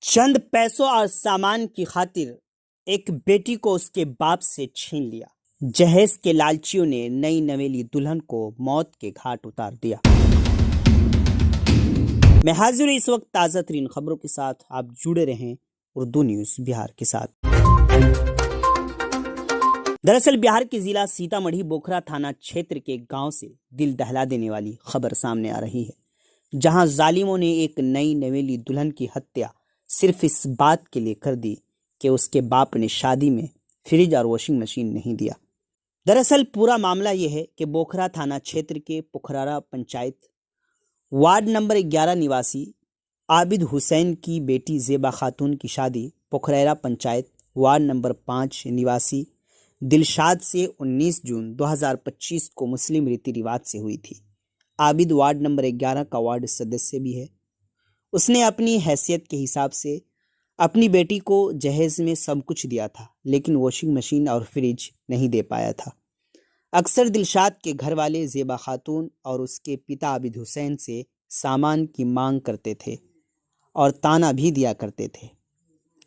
चंद पैसों और सामान की खातिर एक बेटी को उसके बाप से छीन लिया। जहेज के लालचियों ने नई नवेली दुल्हन को मौत के घाट उतार दिया। मैं हाजिर हूं इस वक्त ताज़ा तरीन खबरों के साथ। आप जुड़े रहें उर्दू न्यूज बिहार के साथ। दरअसल बिहार के जिला सीतामढ़ी बोखरा थाना क्षेत्र के गांव से दिल दहला देने वाली खबर सामने आ रही है, जहां जालिमों ने एक नई नवेली दुल्हन की हत्या सिर्फ इस बात के लिए कर दी कि उसके बाप ने शादी में फ्रिज और वॉशिंग मशीन नहीं दिया। दरअसल पूरा मामला यह है कि बोखरा थाना क्षेत्र के पुखरारा पंचायत वार्ड नंबर 11 निवासी आबिद हुसैन की बेटी ज़ेबा खातून की शादी पुखरारा पंचायत वार्ड नंबर 5 निवासी दिलशाद से 19 जून 2025 को मुस्लिम रीति रिवाज से हुई थी। आबिद वार्ड नंबर 11 का वार्ड सदस्य भी है। उसने अपनी हैसियत के हिसाब से अपनी बेटी को जहेज में सब कुछ दिया था, लेकिन वॉशिंग मशीन और फ्रिज नहीं दे पाया था। अक्सर दिलशाद के घर वाले ज़ेबा खातून और उसके पिता आबिद हुसैन से सामान की मांग करते थे और ताना भी दिया करते थे,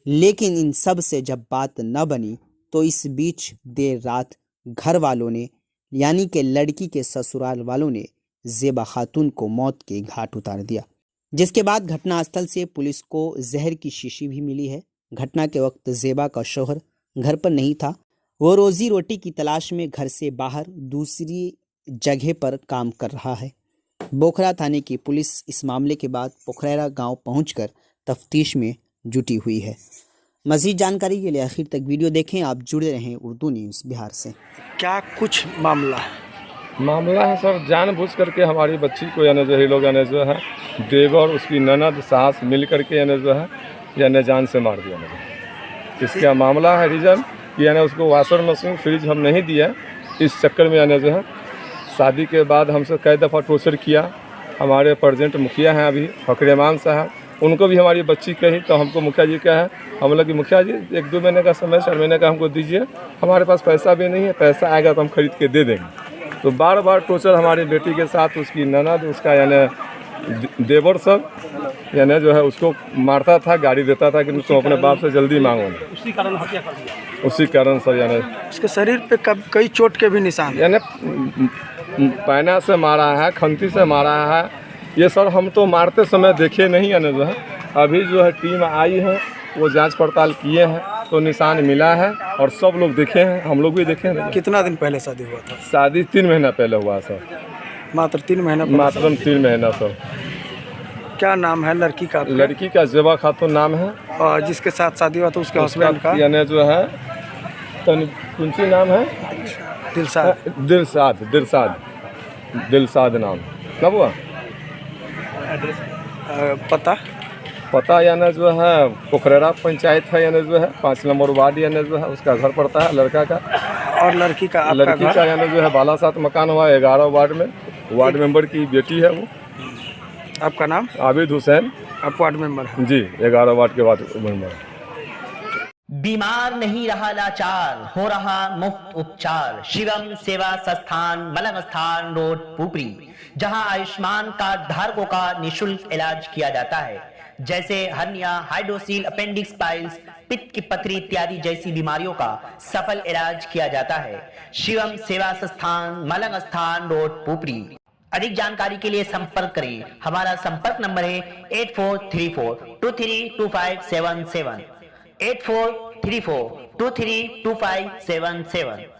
लेकिन इन सब से जब बात न बनी तो इस बीच देर रात घर वालों ने यानी कि लड़की के ससुराल वालों ने ज़ेबा खातून को मौत के घाट उतार दिया, जिसके बाद घटनास्थल से पुलिस को जहर की शीशी भी मिली है। घटना के वक्त ज़ेबा का शौहर घर पर नहीं था। वो रोजी रोटी की तलाश में घर से बाहर दूसरी जगह पर काम कर रहा है। बोखरा थाने की पुलिस इस मामले के बाद पुखरारा गांव पहुंचकर तफ्तीश में जुटी हुई है। मज़ीद जानकारी के लिए आखिर तक वीडियो देखें। आप जुड़े रहें उर्दू न्यूज़ बिहार से। क्या कुछ मामला है सर, जानबूझ करके हमारी बच्ची को यानी जो है लोग यानी जो है देवर उसकी ननद सास मिल करके यानी जो है यानी जान से मार दिया। इसका मामला है रीज़न कि यानी उसको वाशर मशीन फ्रिज हम नहीं दिया। इस चक्कर में यानी जो है शादी के बाद हमसे कई दफ़ा टॉर्चर किया। हमारे प्रेजेंट मुखिया हैं अभी फकरेमान साहब, उनको भी हमारी बच्ची कही तो हमको मुखिया जी का है, हम लोग कि मुखिया जी 1-2 महीने का समय 4 महीने का हमको दीजिए, हमारे पास पैसा भी नहीं है, पैसा आएगा तो हम खरीद के दे देंगे। तो बार बार टॉर्चर हमारी बेटी के साथ उसकी ननद उसका यानी देवर सब यानी जो है उसको मारता था, गाड़ी देता था कि तुम अपने बाप से जल्दी मांगो। उसी कारण हत्या कर दिया। उसी कारण सर यानी उसके शरीर पे कई चोट के भी निशान यानी पैना से मारा है, खंती से मारा है। ये सर हम तो मारते समय देखे नहीं यानी जो है अभी जो है टीम आई है, वो जांच पड़ताल किए हैं तो निशान मिला है और सब लोग देखे हैं, हम लोग भी देखे हैं। कितना दिन पहले शादी हुआ था? शादी 3 महीना पहले हुआ सर। मात्र 3 महीना? मात्र 3 महीना सर। क्या नाम है लड़की का? लड़की का ज़ेबा खातून नाम है। और जिसके साथ शादी हुआ था उसके हस्बैंड का यानी जो है कुंची नाम है दिलशाद नाम कब हुआ? पता यानी जो है पुखरारा पंचायत है यानी जो है 5 नंबर वार्ड यानी जो है उसका घर पड़ता है लड़का का। और लड़की का यानी जो है बालासात मकान हुआ 11 वार्ड में, वार्ड मेंबर की बेटी है वो। आपका नाम? आबिद हुसैन। आप वार्ड मेंबर हैं? जी, 11 वार्ड के वार्ड मेंबर। बीमार नहीं रहा लाचार, हो रहा मुफ्त उपचार। शिवम सेवा संस्थान मलंग स्थान रोड पुपरी, जहां आयुष्मान कार्ड धारकों का निशुल्क इलाज किया जाता है, जैसे हर्निया, हाइड्रोसील, अपेंडिक्स, पाइल्स, पित्त की पथरी इत्यादि जैसी बीमारियों का सफल इलाज किया जाता है। शिवम सेवा संस्थान मलंग स्थान रोड पुपरी। अधिक जानकारी के लिए संपर्क करें। हमारा संपर्क नंबर है 8434232577 8434232577।